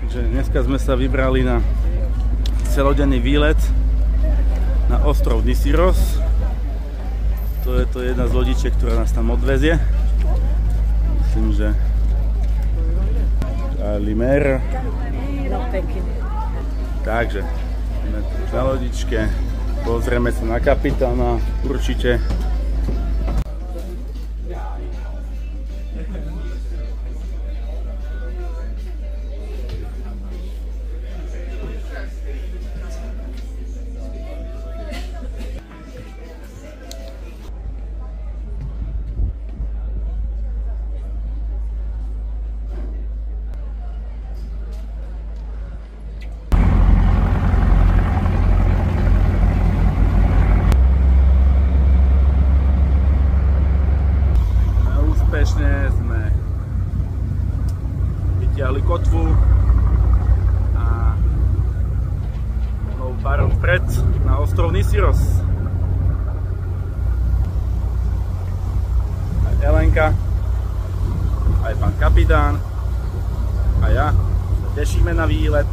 Takže dneska sme sa vybrali na celodenný výlet na ostrov Nisíros. To je to jedna z lodičiek, ktorá nás tam odvezie. Myslím, že Limer. Takže sme tu na lodičke, pozrieme sa na kapitána, určite. Úspešne sme vytiahli kotvu a parom vpred na ostrov Nisíros. Aj Elenka, aj pán kapitán a ja sa tešíme na výlet.